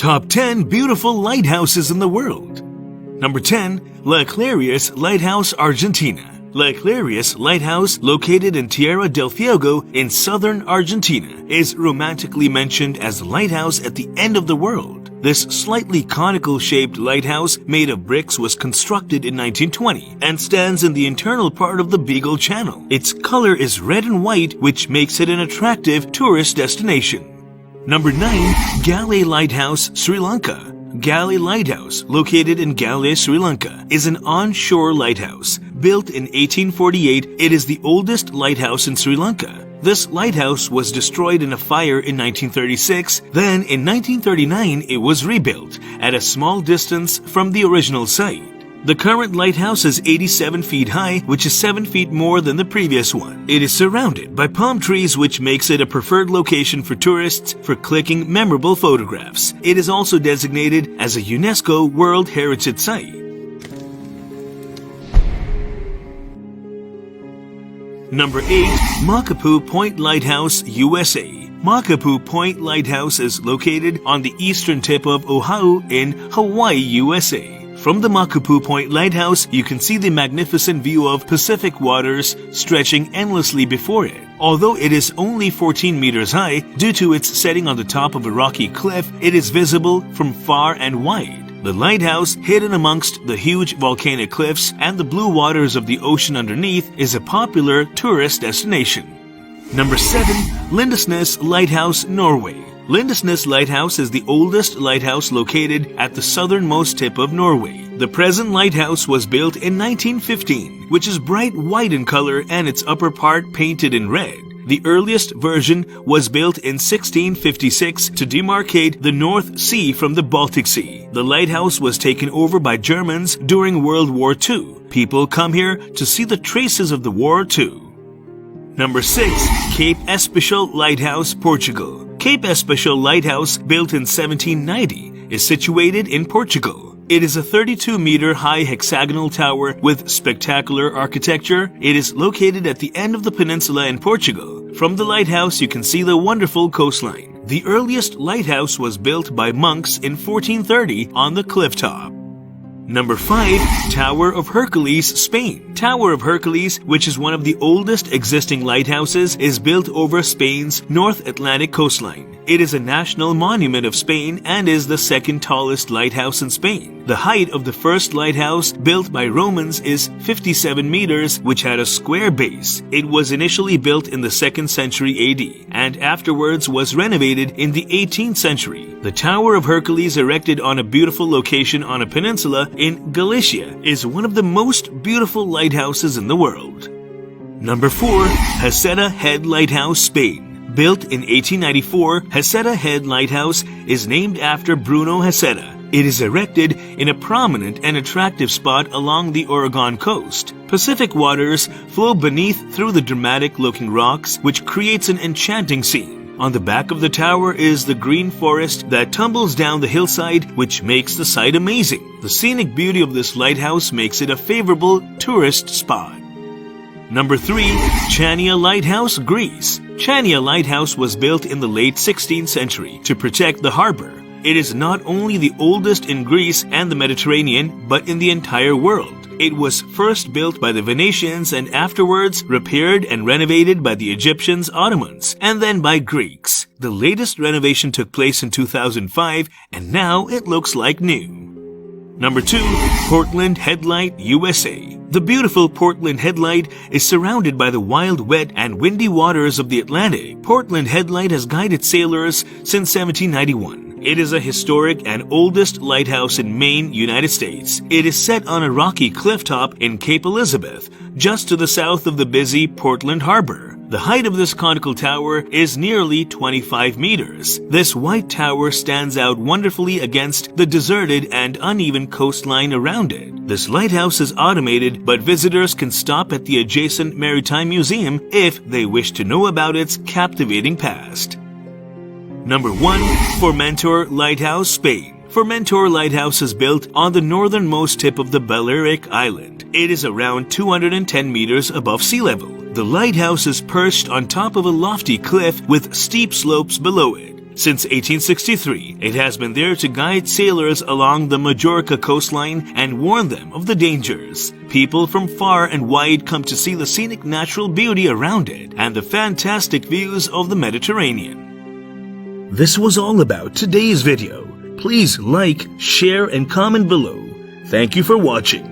Top 10 Beautiful Lighthouses in the World. Number 10. La Clarius Lighthouse, Argentina. La Clarius Lighthouse, located in Tierra del Fuego in southern Argentina, is romantically mentioned as the lighthouse at the end of the world. This slightly conical-shaped lighthouse made of bricks was constructed in 1920 and stands in the internal part of the Beagle Channel. Its color is red and white, which makes it an attractive tourist destination. Number 9. Galle Lighthouse, Sri Lanka. Galle Lighthouse, located in Galle, Sri Lanka, is an onshore lighthouse. Built in 1848, it is the oldest lighthouse in Sri Lanka. This lighthouse was destroyed in a fire in 1936. Then, in 1939, it was rebuilt at a small distance from the original site. The current lighthouse is 87 feet high, which is 7 feet more than the previous one. It is surrounded by palm trees, which makes it a preferred location for tourists for clicking memorable photographs. It is also designated as a UNESCO World Heritage Site. Number 8. Makapu Point Lighthouse, USA. Makapu Point Lighthouse is located on the eastern tip of Oahu in Hawaii, USA. From the Makapu Point Lighthouse, you can see the magnificent view of Pacific waters stretching endlessly before it. Although it is only 14 meters high, due to its setting on the top of a rocky cliff, it is visible from far and wide. The lighthouse, hidden amongst the huge volcanic cliffs and the blue waters of the ocean underneath, is a popular tourist destination. Number 7. Lindesnes Lighthouse, Norway. Lindesnes Lighthouse is the oldest lighthouse located at the southernmost tip of Norway. The present lighthouse was built in 1915, which is bright white in color and its upper part painted in red. The earliest version was built in 1656 to demarcate the North Sea from the Baltic Sea. The lighthouse was taken over by Germans during World War II. People come here to see the traces of the war too. Number 6. Cape Especial Lighthouse, Portugal. Cape Especial Lighthouse, built in 1790, is situated in Portugal. It is a 32-meter high hexagonal tower with spectacular architecture. It is located at the end of the peninsula in Portugal. From the lighthouse, you can see the wonderful coastline. The earliest lighthouse was built by monks in 1430 on the cliff top. Number 5. Tower of Hercules, Spain. Tower of Hercules, which is one of the oldest existing lighthouses, is built over Spain's North Atlantic coastline. It is a national monument of Spain and is the second tallest lighthouse in Spain. The height of the first lighthouse, built by Romans, is 57 meters, which had a square base. It was initially built in the 2nd century AD and afterwards was renovated in the 18th century. The Tower of Hercules, erected on a beautiful location on a peninsula in Galicia, is one of the most beautiful lighthouses in the world. Number 4. Heceta Head Lighthouse, Spain. Built in 1894, Heceta Head Lighthouse is named after Bruno Heceta. It is erected in a prominent and attractive spot along the Oregon coast. Pacific waters flow beneath through the dramatic-looking rocks, which creates an enchanting scene. On the back of the tower is the green forest that tumbles down the hillside, which makes the sight amazing. The scenic beauty of this lighthouse makes it a favorable tourist spot. Number 3. Chania Lighthouse, Greece. Chania Lighthouse was built in the late 16th century to protect the harbor. It is not only the oldest in Greece and the Mediterranean, but in the entire world. It was first built by the Venetians and afterwards repaired and renovated by the Egyptians, Ottomans, and then by Greeks. The latest renovation took place in 2005, and now it looks like new. Number 2. Portland Headlight, USA. The beautiful Portland Headlight is surrounded by the wild, wet, and windy waters of the Atlantic. Portland Headlight has guided sailors since 1791. It is a historic and oldest lighthouse in Maine, United States. It is set on a rocky cliff top in Cape Elizabeth, just to the south of the busy Portland Harbor. The height of this conical tower is nearly 25 meters. This white tower stands out wonderfully against the deserted and uneven coastline around it. This lighthouse is automated, but visitors can stop at the adjacent Maritime Museum if they wish to know about its captivating past. Number 1. Formentor Lighthouse, Spain. Formentor Lighthouse is built on the northernmost tip of the Balearic Island. It is around 210 meters above sea level. The lighthouse is perched on top of a lofty cliff with steep slopes below it. Since 1863, it has been there to guide sailors along the Majorca coastline and warn them of the dangers. People from far and wide come to see the scenic natural beauty around it and the fantastic views of the Mediterranean. This was all about today's video. Please like, share, and comment below. Thank you for watching.